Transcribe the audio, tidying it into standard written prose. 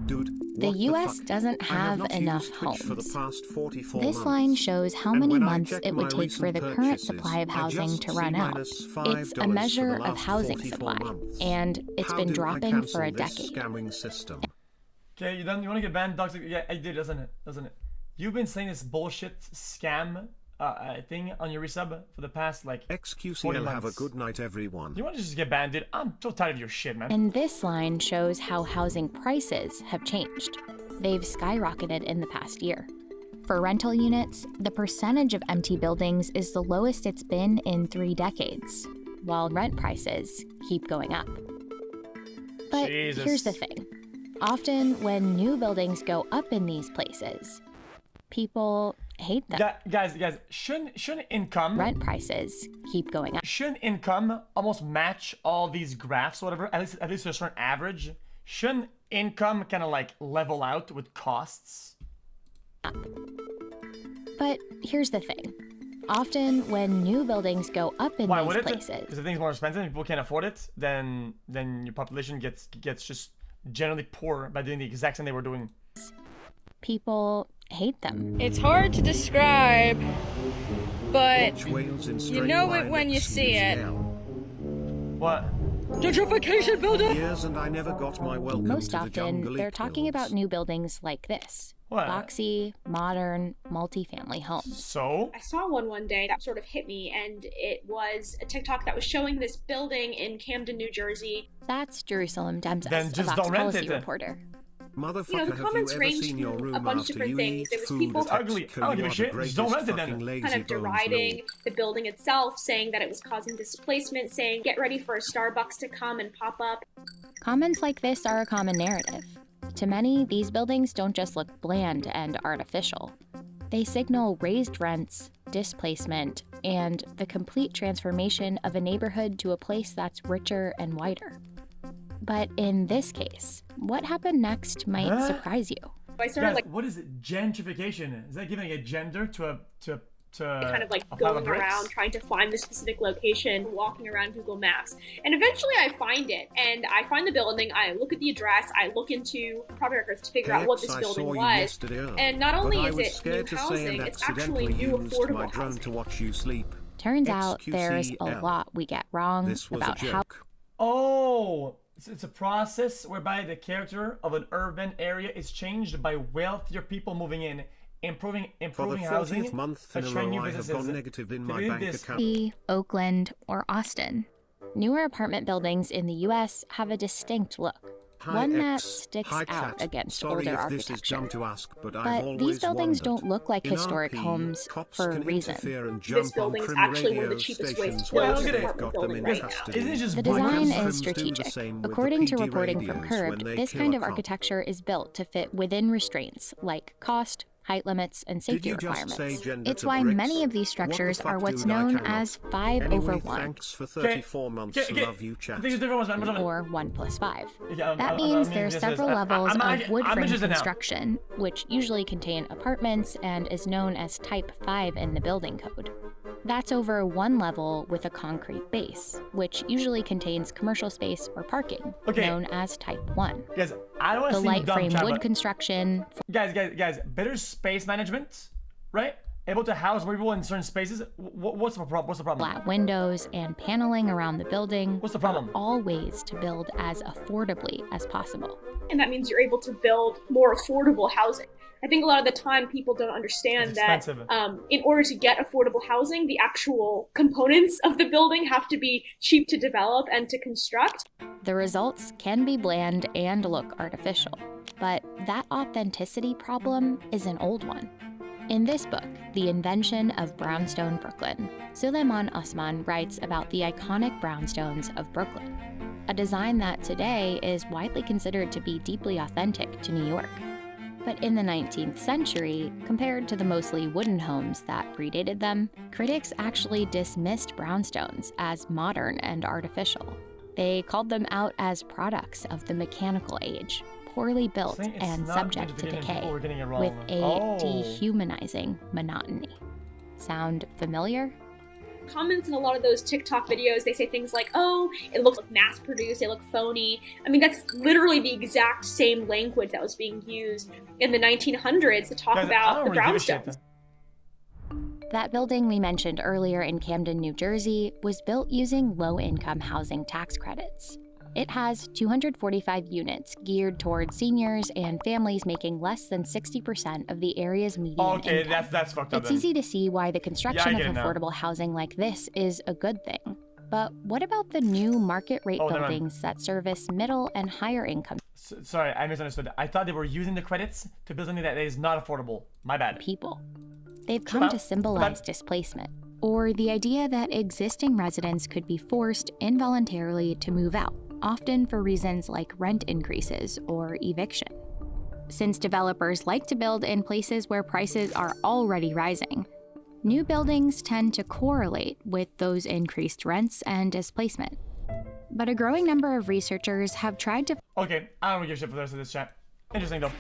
Dude, The what US fuck? doesn't I have have not enough used Twitch for the homes. past 44 This months. line shows how And many when I months check it would my take for the recent current purchases, supply of I housing just to see run out. minus It's a $5 measure for the of last housing 44 supply, months. and it's How been do I dropping for cancel a this decade. scamming system? Okay, you done? You want to get banned, Dogs? Yeah, I did, doesn't it? Doesn't it? You've been saying this bullshit scam thing on your resub for the past like 40 xqcL, months. have a good night, everyone. You want to just get banned, dude? I'm so tired of your shit, man. And this line shows how housing prices have changed. They've skyrocketed in the past year. For rental units, the percentage of empty buildings is the lowest it's been in 3 decades, while rent prices keep going up. But Jesus. here's the thing. Often, when new buildings go up in these places, people hate them. Guys, shouldn't income Rent prices keep going up. shouldn't income almost match all these graphs, whatever? At least to a certain average. Shouldn't income kind of like level out with costs? But here's the thing. Often, when new buildings go up in Why these would it? places, Because if things more expensive and people can't afford it, then your population gets just generally poor by doing the exact same they were doing. people hate them. It's hard to describe, but Watch whales in you know it when you see it. xqcL. What? Gentrification builder! Years and I never got my welcome Most to the often, jungle they're it talking about kills. new buildings like this. What? Boxy, modern, multi-family homes. So? I saw one day that sort of hit me, and it was a TikTok that was showing this building in Camden, New Jersey. That's Jerusalem Demses, Then a just Vox don't rent policy it. reporter. Motherfucker, You know, the have comments you ever ranged seen your from room a bunch of after different you things. eat There was food people- It's ugly. I don't give a shit. Just don't rent it then. Kind of deriding the building itself, saying that it was causing displacement, saying get ready for a Starbucks to come and pop up. Comments like this are a common narrative. To many, these buildings don't just look bland and artificial. They signal raised rents, displacement, and the complete transformation of a neighborhood to a place that's richer and wider. But in this case, what happened next might Huh? surprise you. I started Guys, what is it? Gentrification? Is that giving a gender to a kind of like a pile of going bricks? around trying to find the specific location, walking around Google Maps. And eventually I find it, and I find the building, I look at the address, I look into property records to figure out what this building was. And not only is it new housing, it's actually new affordable housing. To watch you sleep. Turns out there's a xqcL. lot we get wrong This was about a how joke. Oh, it's a process whereby the character of an urban area is changed by wealthier people moving in, improving For the housing, 40th month in a attracting new row, I have businesses. gone negative in To my do bank this- account. City, Oakland, or Austin. Newer apartment buildings in the US have a distinct look, Hi, one that X. sticks Hi, out chat. against Sorry older if this is architecture. dumb to ask, but I've But always these buildings wondered. don't look like In historic RP, homes cops for a can reason. interfere and This jump on building's crim actually one of radio the cheapest ways stations to Well, build look an at it. they've apartment got them building in right now. custody. Isn't it just The boring? design Crims is do the strategic. same with the According to PD reporting from radios when Curbed, they this kill kind a of cop. architecture is built to fit within restraints like cost, height limits, and safety you just say requirements. gender It's to why bricks? many of these What the structures fuck, are what's dude, I known cannot. as 5 Anyway, over 1, thanks for 34 months. Love you, chat. I think it's different ones. or 1 plus 5. Yeah, That I'm means interested there's in several this. levels I'm of wood frame interested now. construction, which usually contain apartments and is known as Type 5 in the building code. That's over one level with a concrete base, which usually contains commercial space or parking, Okay. known as Type 1. Guys, I don't want The to seem light dumb, frame chat, wood but construction, guys, better space management, right? Able to house more people in certain spaces. What's the problem? What's the problem? flat windows, and paneling around the building What's the problem? are all ways to build as affordably as possible. And that means you're able to build more affordable housing. I think a lot of the time people don't understand It's that expensive. in order to get affordable housing, the actual components of the building have to be cheap to develop and to construct. The results can be bland and look artificial, but that authenticity problem is an old one. In this book, The Invention of Brownstone Brooklyn, Suleiman Osman writes about the iconic brownstones of Brooklyn, a design that today is widely considered to be deeply authentic to New York. But in the 19th century, compared to the mostly wooden homes that predated them, critics actually dismissed brownstones as modern and artificial. They called them out as products of the mechanical age, poorly built Saying it's and not subject to gentrification, decay, people were getting it wrong. with a Oh. dehumanizing monotony. Sound familiar? comments in a lot of those TikTok videos, they say things like, oh, it looks like mass-produced, they look phony. I mean, that's literally the exact same language that was being used in the 1900s to talk about the brownstones. That building we mentioned earlier in Camden, New Jersey, was built using low-income housing tax credits. It has 245 units geared towards seniors and families making less than 60% of the area's median income. That's fucked up. It's easy to see why the construction of affordable housing like this is a good thing. But what about the new market rate buildings that service middle and higher income? Sorry, I misunderstood. I thought they were using the credits to build something that is not affordable. My bad. People. They've come to symbolize displacement, or the idea that existing residents could be forced involuntarily to move out, often for reasons like rent increases or eviction. Since developers like to build in places where prices are already rising, new buildings tend to correlate with those increased rents and displacement. But a growing number of researchers have tried to— Okay, I don't give a shit for the rest of this chat. Interesting though.